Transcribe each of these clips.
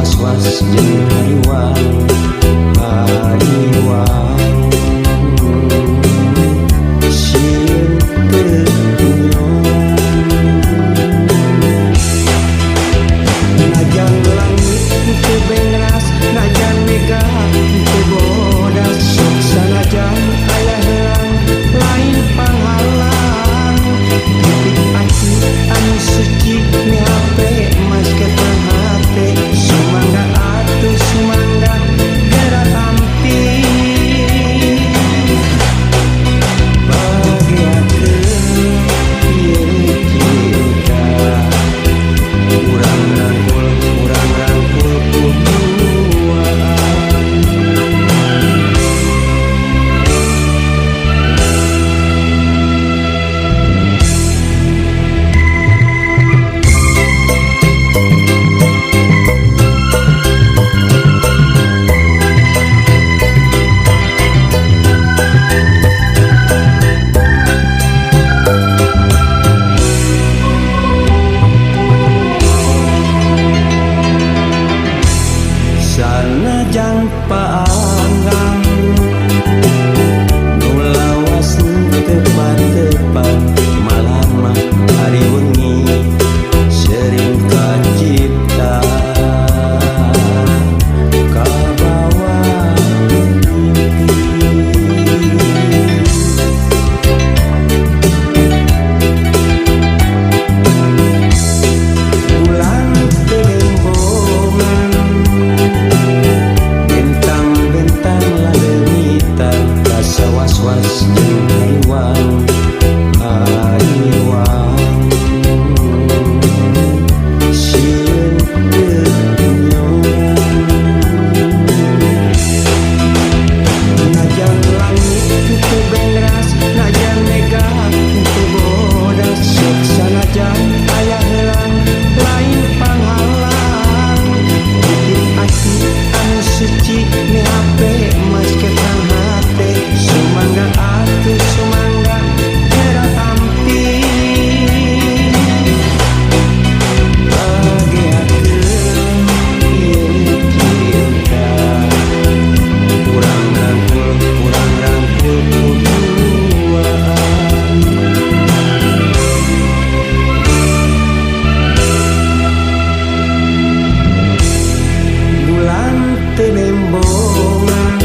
was-was jeung hariwang sieun teu najan langit teu bengras najan mega teu bodas sok sanajan aya helang lain panghalang titik ati anu suci nyape mas ketang hate sumangga atuh sumangga gerak tampi bagiakeun ieu cinta urang rangkul kuduaan sanajan paanggang nu lawas tepat-tepat malam mah hari wengi sering kacipta kabawa bulan terembongan bentang-bentang laleumitan rasa was-was jeung hariwang sieun teu najan langit teu bengras najan mega teu bodas sok sanajan aya helang lain panghalang titik ati anu suci nyape mas ketang hate sumangga atuh sumangga gerak tampi bagiakeun ieu cinta urang rangkul kuduaan bulan terembongan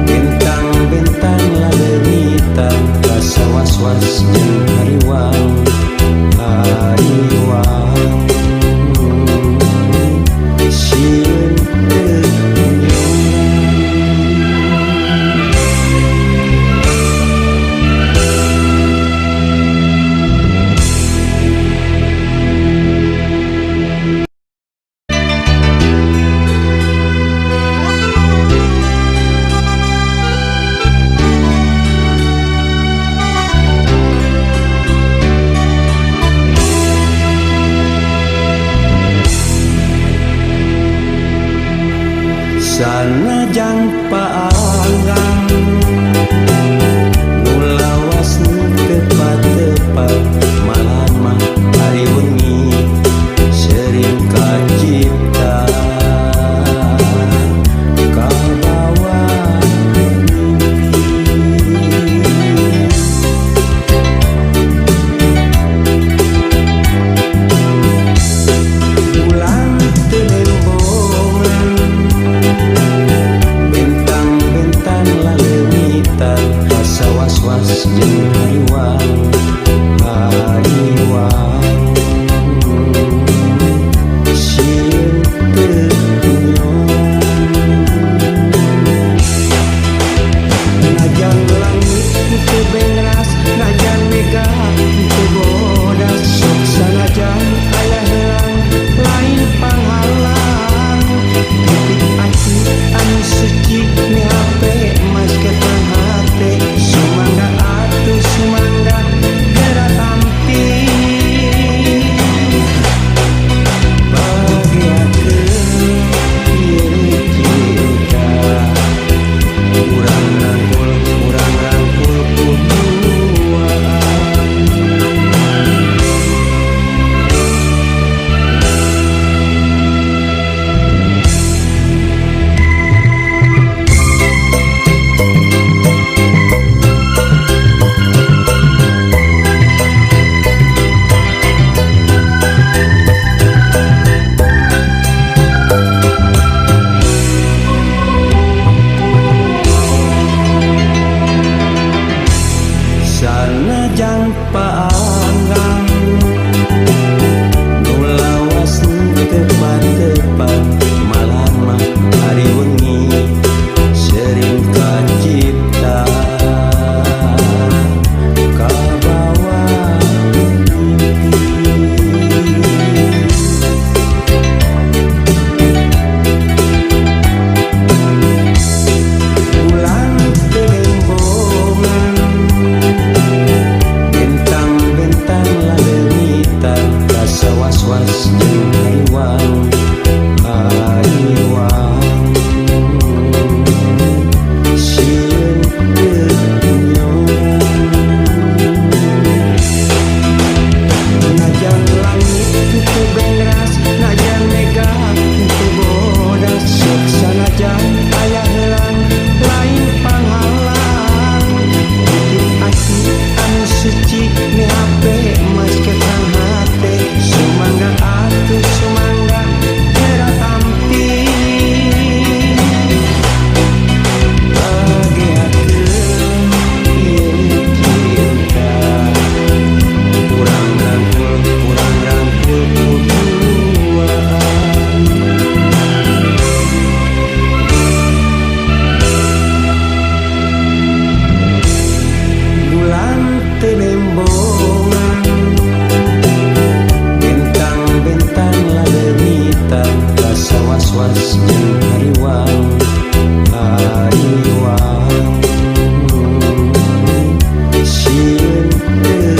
bentang-bentang laleumitan rasa was-was jeung hariwang sieun teu sanajan paanggang nu lawas tepat-tepat malam mah hari wengi sering kacipta kabawa bulan terembongan bentang-bentang tepat malam mah hari wengi sering kacipta kabawa bulan terembongan bentang-bentang lalemitan rasa was-was jeung hariwang sieun najan langit teu beras najan mega teu bodas sok sanajan aya helang lain panghalang ati anu suci ni hape mas ketang hate sumangga atuh sumangga era tampi bageakeun ieu cinta urang rangkul puduaan bulan terembongan bentang-bentang lalemitan rasa was-was jeung hariwang sieun teu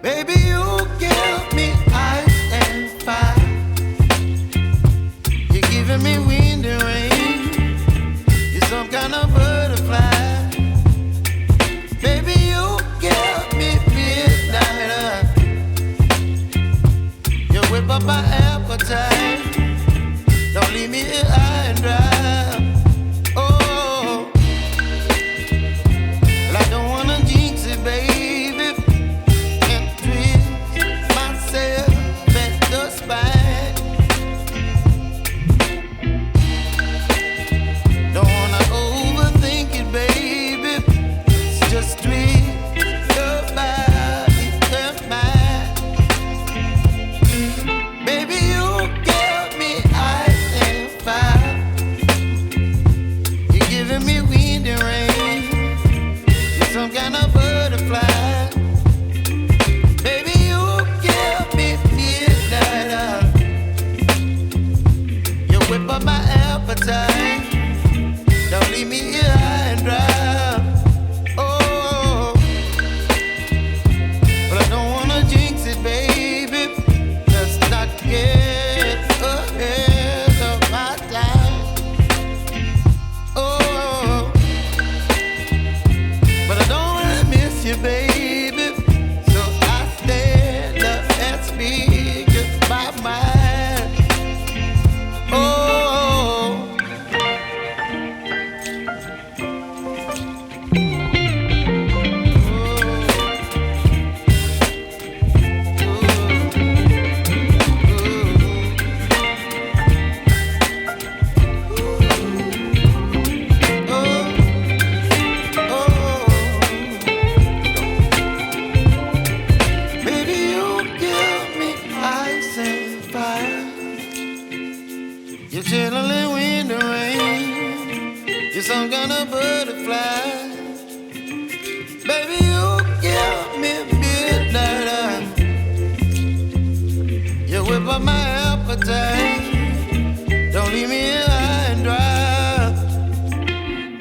Baby, you give me ice and fire. You're giving me wind and rain. You're some kind of butterfly. Baby, you give me midnight. You whip up my appetite. Don't leave me here high and dry. Oh, well, I don't wanna jinx it, baby. Don't leave me here high and dry. Oh, but I don't wanna jinx it, baby. Let's not get ahead of my time. Oh, but I don't wanna miss you, baby. So I stand up and speak just my mind. Oh. You're chilling wind and rain. You're some kind of butterfly. Baby, you give me midnight. You whip up my appetite. Don't leave me here high and dry.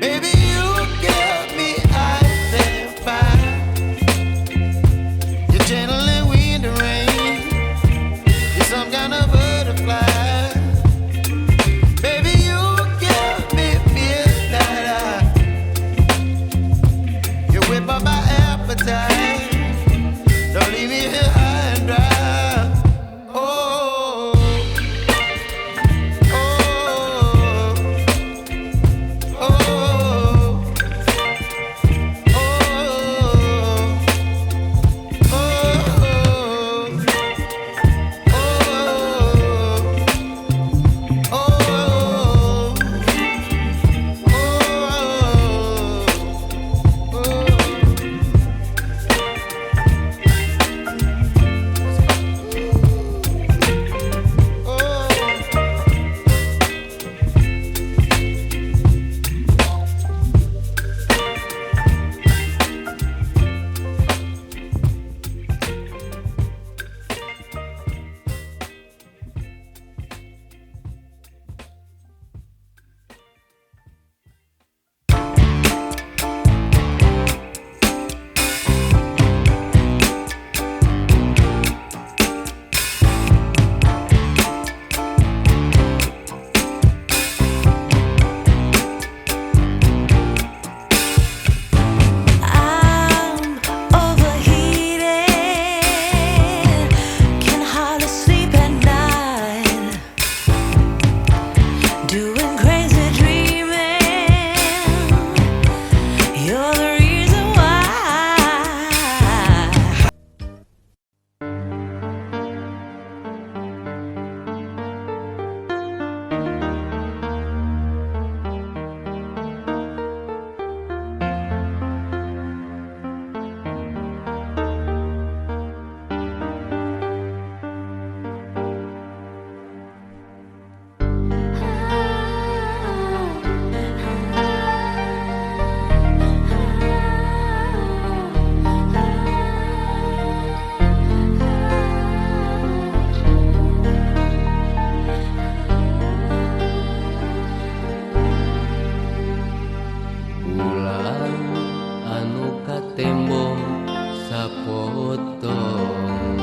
Baby, you give me ice and fire. You're channeling wind and rain. You're some kind of butterfly. Whip up my ass. tembok sapotong.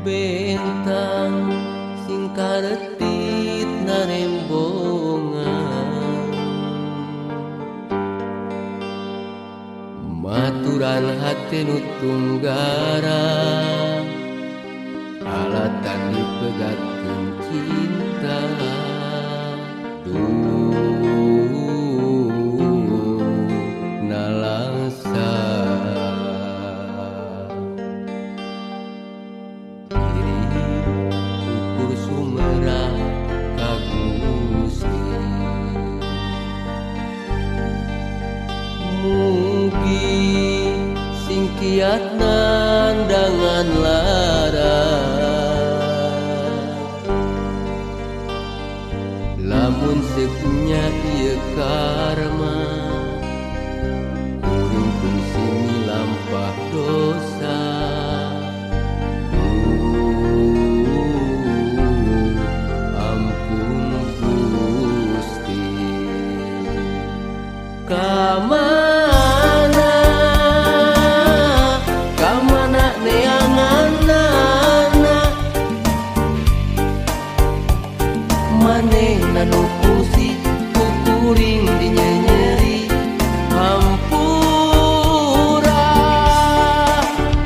Bentang sing karetit narembongan, maturan hati nu tunggara, alatan dipegatkeun cinta. Nalangsa diri ukur sumerah ka Gusti, mugi sing kiat nandangan lara, lamun seknya ieu karma, kuring fungsi lampah dosa. Ampun Gusti, kamana neanganana, manehna nu fungsi kuring dinyenyeri hampura.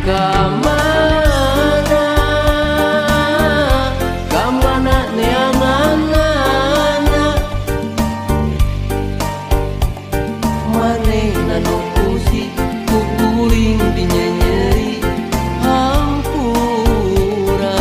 Kamana neanganana, manehna nu fungsi kuring dinyenyeri hampura.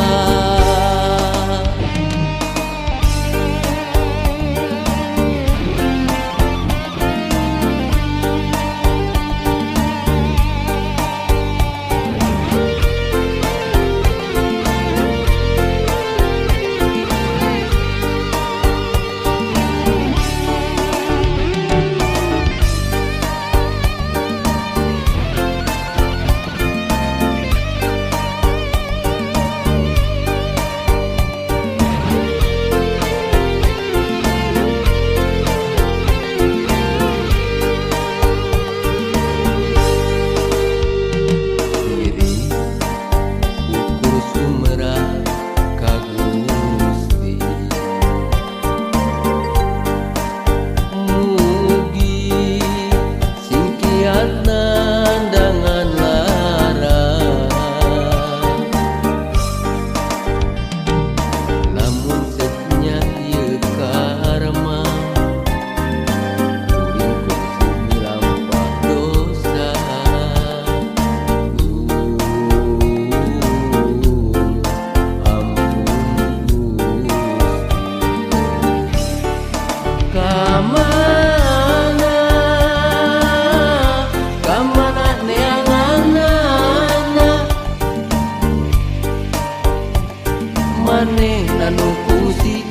Manehna nu fungsi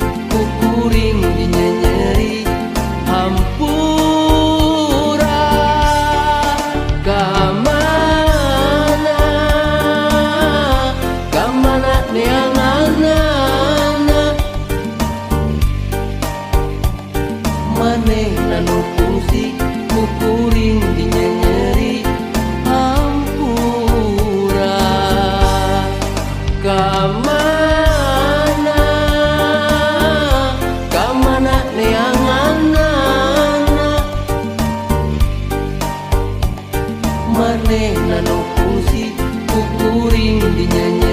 kuring dinyenyeri hampura. Kamana neanganana, manehna nu fungsi kuring dinyenyeri hampura. Kamana neanganana, manehna nu fungsi kuring dinyenyeri